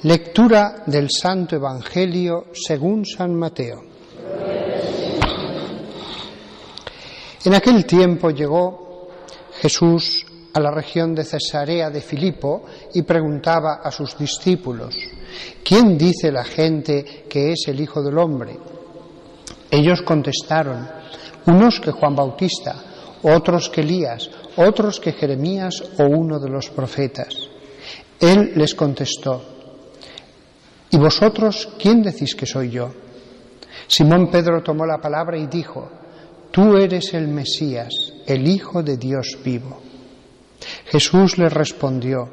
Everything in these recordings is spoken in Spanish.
Lectura del Santo Evangelio según San Mateo. En aquel tiempo llegó Jesús a la región de Cesarea de Filipo y preguntaba a sus discípulos: ¿quién dice la gente que es el Hijo del Hombre? Ellos contestaron: unos que Juan Bautista, otros que Elías, otros que Jeremías o uno de los profetas. Él les contestó: ¿y vosotros quién decís que soy yo? Simón Pedro tomó la palabra y dijo: tú eres el Mesías, el Hijo de Dios vivo. Jesús le respondió: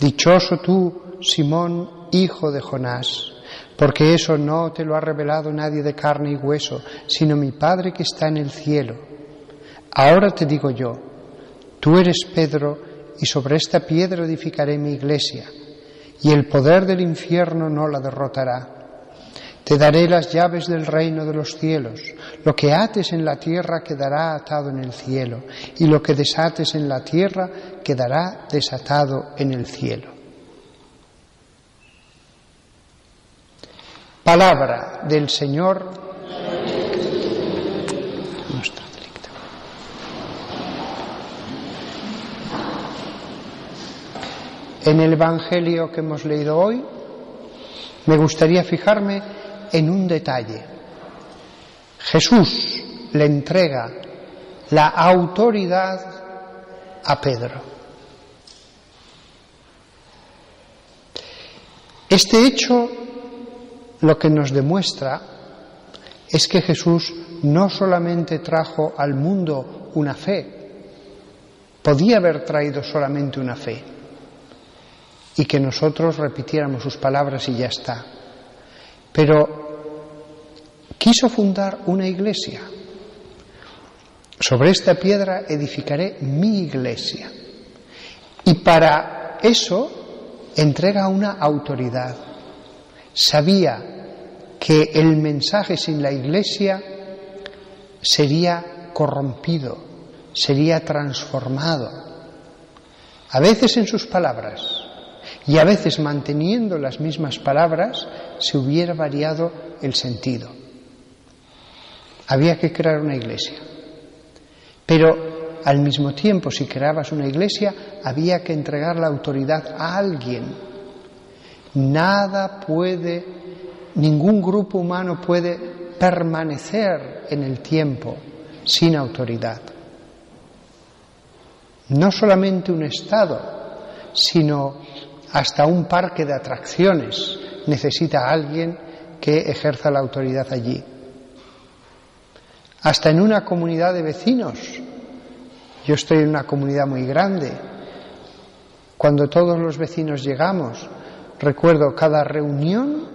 dichoso tú, Simón, hijo de Jonás, porque eso no te lo ha revelado nadie de carne y hueso, sino mi Padre que está en el cielo. Ahora te digo yo, tú eres Pedro, y sobre esta piedra edificaré mi iglesia, y el poder del infierno no la derrotará. Te daré las llaves del reino de los cielos. Lo que ates en la tierra quedará atado en el cielo, y lo que desates en la tierra quedará desatado en el cielo. Palabra del Señor. No está delicado. En el Evangelio que hemos leído hoy, me gustaría fijarme en un detalle. Jesús le entrega la autoridad a Pedro. Este hecho lo que nos demuestra es que Jesús no solamente trajo al mundo una fe, podía haber traído solamente una fe y que nosotros repitiéramos sus palabras y ya está. Pero quiso fundar una iglesia. Sobre esta piedra edificaré mi iglesia. Y para eso entrega una autoridad. Sabía que el mensaje sin la iglesia sería corrompido, sería transformado. A veces en sus palabras, y a veces manteniendo las mismas palabras, se hubiera variado el sentido. Había que crear una iglesia. Pero al mismo tiempo, si creabas una iglesia, había que entregar la autoridad a alguien. Ningún grupo humano puede permanecer en el tiempo sin autoridad. No solamente un Estado, sino hasta un parque de atracciones necesita a alguien que ejerza la autoridad allí. Hasta en una comunidad de vecinos. Yo estoy en una comunidad muy grande. Cuando todos los vecinos llegamos, recuerdo cada reunión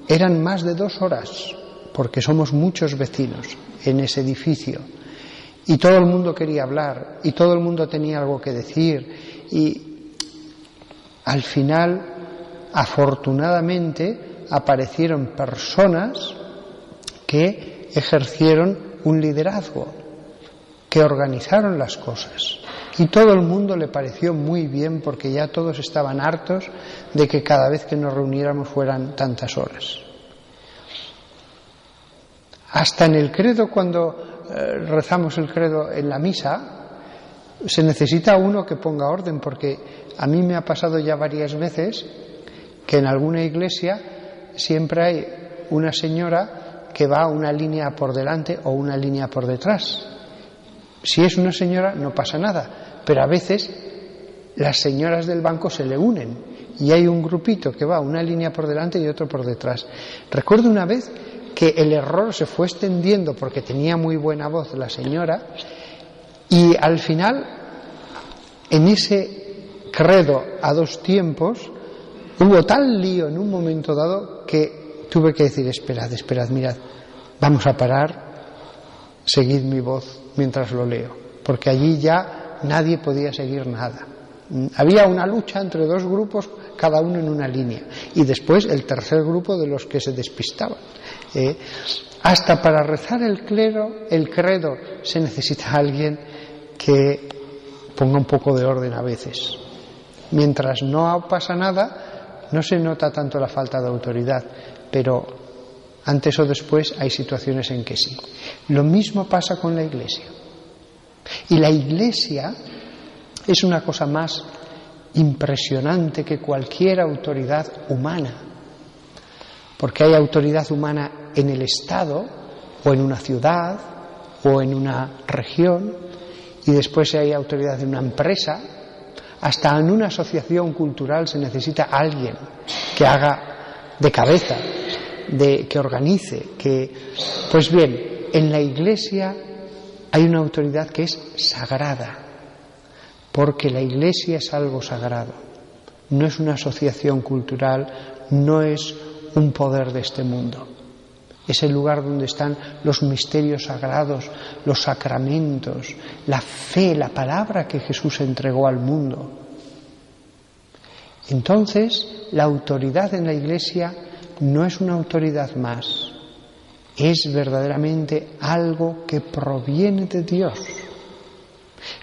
eran más de 2 horas, porque somos muchos vecinos en ese edificio. Y todo el mundo quería hablar, y todo el mundo tenía algo que decir, y al final, afortunadamente, aparecieron personas que ejercieron un liderazgo, que organizaron las cosas. Y todo el mundo le pareció muy bien, porque ya todos estaban hartos de que cada vez que nos reuniéramos fueran tantas horas. Hasta en el credo, cuando rezamos el credo en la misa, se necesita uno que ponga orden, porque a mí me ha pasado ya varias veces que en alguna iglesia siempre hay una señora que va una línea por delante o una línea por detrás. Si es una señora no pasa nada, pero a veces las señoras del banco se le unen y hay un grupito que va una línea por delante y otro por detrás. Recuerdo una vez que el error se fue extendiendo porque tenía muy buena voz la señora, y al final, en ese credo a 2 tiempos, hubo tal lío en un momento dado que tuve que decir: esperad, mirad, vamos a parar, seguid mi voz mientras lo leo, porque allí ya nadie podía seguir nada. Había una lucha entre 2 grupos, cada uno en una línea, y después el tercer grupo de los que se despistaban. Hasta para rezar el credo, se necesita alguien que ponga un poco de orden a veces. Mientras no pasa nada, no se nota tanto la falta de autoridad, pero antes o después hay situaciones en que sí. Lo mismo pasa con la Iglesia. Y la Iglesia es una cosa más impresionante que cualquier autoridad humana, porque hay autoridad humana en el Estado o en una ciudad o en una región, y después hay autoridad en una empresa. Hasta en una asociación cultural se necesita alguien que haga de cabeza, que organice, Pues bien, en la Iglesia hay una autoridad que es sagrada, porque la Iglesia es algo sagrado, no es una asociación cultural, no es un poder de este mundo. Es el lugar donde están los misterios sagrados, los sacramentos, la fe, la palabra que Jesús entregó al mundo. Entonces, la autoridad en la Iglesia no es una autoridad más, es verdaderamente algo que proviene de Dios.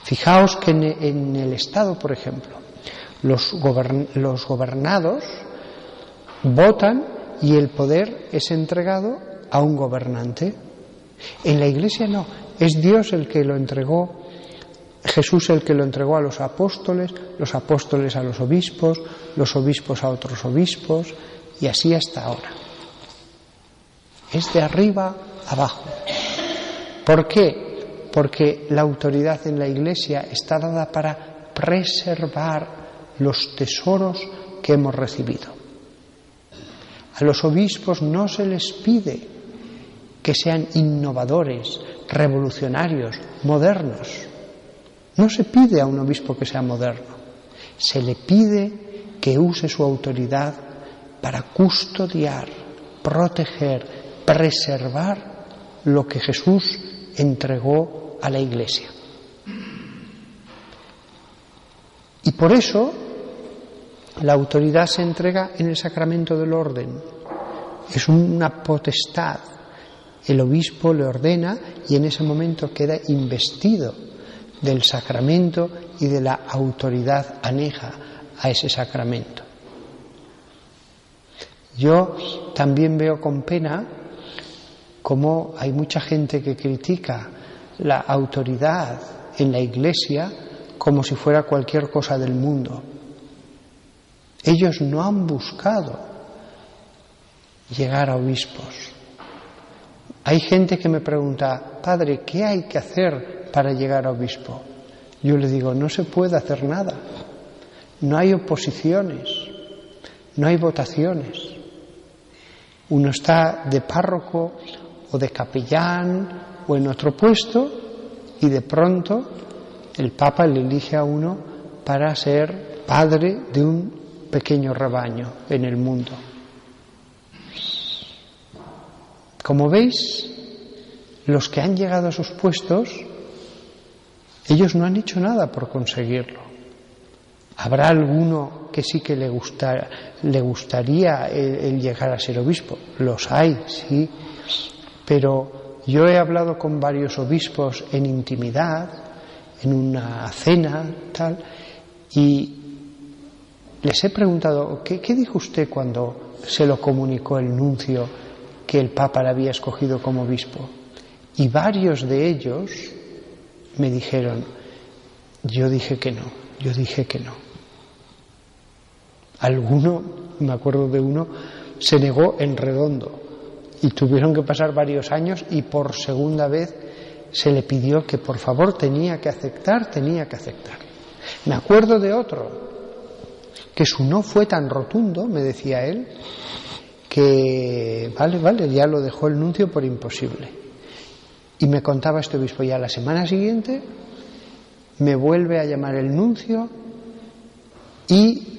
Fijaos que en el Estado, por ejemplo, los gobernados votan y el poder es entregado a un gobernante. En la Iglesia no, es Dios el que lo entregó, Jesús el que lo entregó a los apóstoles a los obispos a otros obispos, y así hasta ahora. Es de arriba abajo. ¿Por qué? Porque la autoridad en la Iglesia está dada para preservar los tesoros que hemos recibido. A los obispos no se les pide que sean innovadores, revolucionarios, modernos. No se pide a un obispo que sea moderno. Se le pide que use su autoridad para custodiar, proteger, preservar lo que Jesús entregó a la Iglesia. Y por eso la autoridad se entrega en el sacramento del orden. Es una potestad. El obispo le ordena y en ese momento queda investido del sacramento y de la autoridad aneja a ese sacramento. Yo también veo con pena cómo hay mucha gente que critica la autoridad en la Iglesia como si fuera cualquier cosa del mundo. Ellos no han buscado llegar a obispos. Hay gente que me pregunta: Padre, ¿qué hay que hacer para llegar a obispo? Yo le digo: no se puede hacer nada. No hay oposiciones, no hay votaciones. Uno está de párroco o de capellán o en otro puesto y de pronto el Papa le elige a uno para ser padre de un pequeño rebaño en el mundo. Como veis, los que han llegado a esos puestos, ellos no han hecho nada por conseguirlo. Habrá alguno que sí que le gustaría el llegar a ser obispo. Los hay, sí. Pero yo he hablado con varios obispos en intimidad, en una cena, tal, y les he preguntado: ¿qué dijo usted cuando se lo comunicó el nuncio que el Papa le había escogido como obispo? Y varios de ellos me dijeron: yo dije que no. Alguno, me acuerdo de uno, se negó en redondo y tuvieron que pasar varios años y por segunda vez se le pidió que por favor tenía que aceptar. Me acuerdo de otro que su no fue tan rotundo, me decía él, que vale, ya lo dejó el nuncio por imposible. Y me contaba este obispo: ya la semana siguiente me vuelve a llamar el nuncio y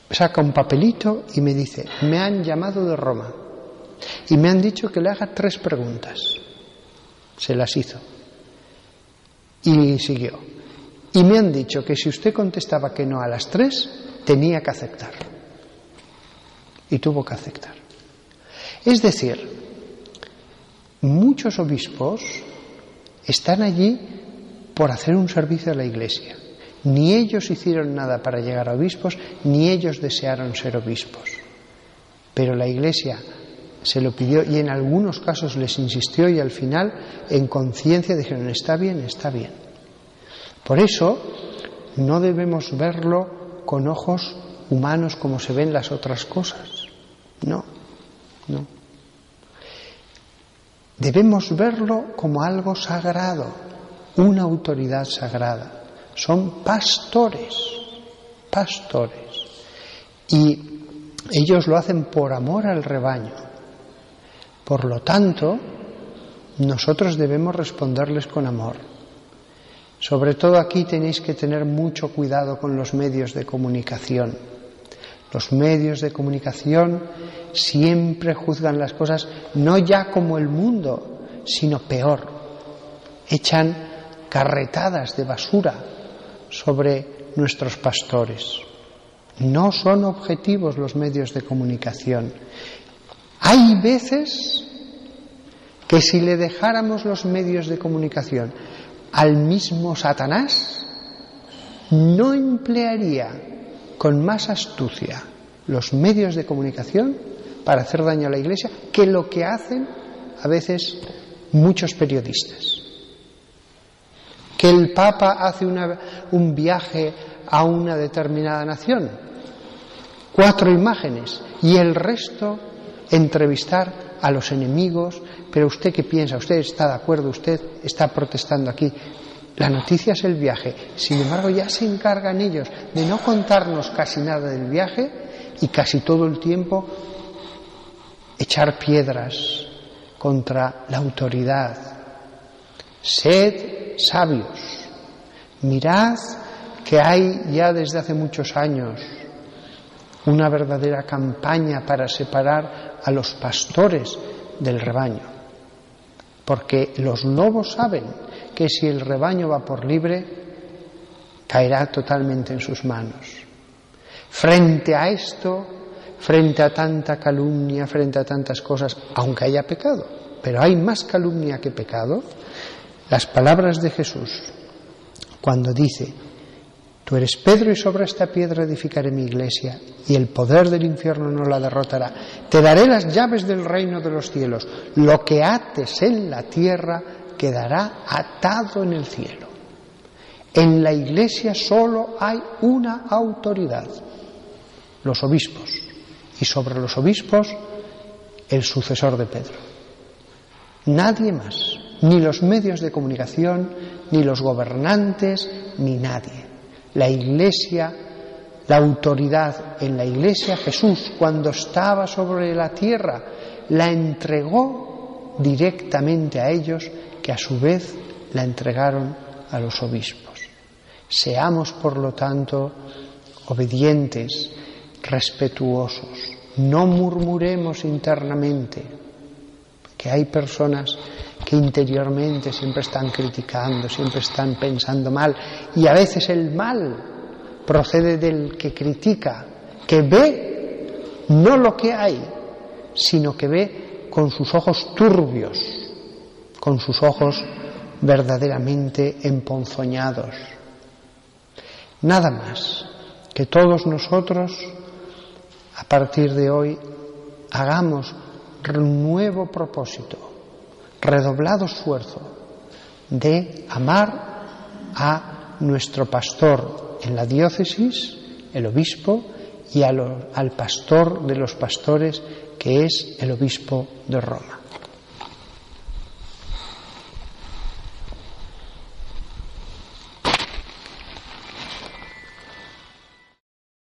saca un papelito y me dice: me han llamado de Roma y me han dicho que le haga 3 preguntas. Se las hizo y siguió. Y me han dicho que si usted contestaba que no a las 3, tenía que aceptar. Y tuvo que aceptar. Es decir, muchos obispos están allí por hacer un servicio a la Iglesia. Ni ellos hicieron nada para llegar a obispos, ni ellos desearon ser obispos. Pero la Iglesia se lo pidió y en algunos casos les insistió y al final, en conciencia, dijeron: está bien, está bien. Por eso no debemos verlo con ojos humanos como se ven las otras cosas. No. Debemos verlo como algo sagrado, una autoridad sagrada. Son pastores. Y ellos lo hacen por amor al rebaño. Por lo tanto, nosotros debemos responderles con amor. Sobre todo aquí tenéis que tener mucho cuidado con los medios de comunicación. Los medios de comunicación siempre juzgan las cosas no ya como el mundo, sino peor. Echan carretadas de basura sobre nuestros pastores. No son objetivos los medios de comunicación. Hay veces que si le dejáramos los medios de comunicación al mismo Satanás, no emplearía con más astucia los medios de comunicación para hacer daño a la Iglesia que lo que hacen a veces muchos periodistas. Que el Papa hace un viaje a una determinada nación, 4 imágenes, y el resto entrevistar a los enemigos. Pero ¿usted qué piensa? ¿Usted está de acuerdo? ¿Usted está protestando aquí? La noticia es el viaje. Sin embargo, ya se encargan ellos de no contarnos casi nada del viaje y casi todo el tiempo echar piedras contra la autoridad. Sed sabios. Mirad que hay ya desde hace muchos años una verdadera campaña para separar a los pastores del rebaño. Porque los lobos saben que si el rebaño va por libre, caerá totalmente en sus manos. Frente a esto, frente a tanta calumnia, frente a tantas cosas, aunque haya pecado, pero hay más calumnia que pecado, las palabras de Jesús, cuando dice: tú eres Pedro y sobre esta piedra edificaré mi iglesia y el poder del infierno no la derrotará. Te daré las llaves del reino de los cielos. Lo que ates en la tierra quedará atado en el cielo. En la Iglesia solo hay una autoridad: los obispos. Y sobre los obispos, el sucesor de Pedro. Nadie más. Ni los medios de comunicación, ni los gobernantes, ni nadie. La Iglesia, la autoridad en la Iglesia, Jesús, cuando estaba sobre la tierra, la entregó directamente a ellos, que a su vez la entregaron a los obispos. Seamos, por lo tanto, obedientes, respetuosos. No murmuremos internamente, que hay personas que interiormente siempre están criticando, siempre están pensando mal, y a veces el mal procede del que critica, que ve no lo que hay, sino que ve con sus ojos turbios, con sus ojos verdaderamente emponzoñados. Nada más, que todos nosotros, a partir de hoy, hagamos un nuevo propósito, redoblado esfuerzo de amar a nuestro pastor en la diócesis, el obispo, y al pastor de los pastores, que es el obispo de Roma.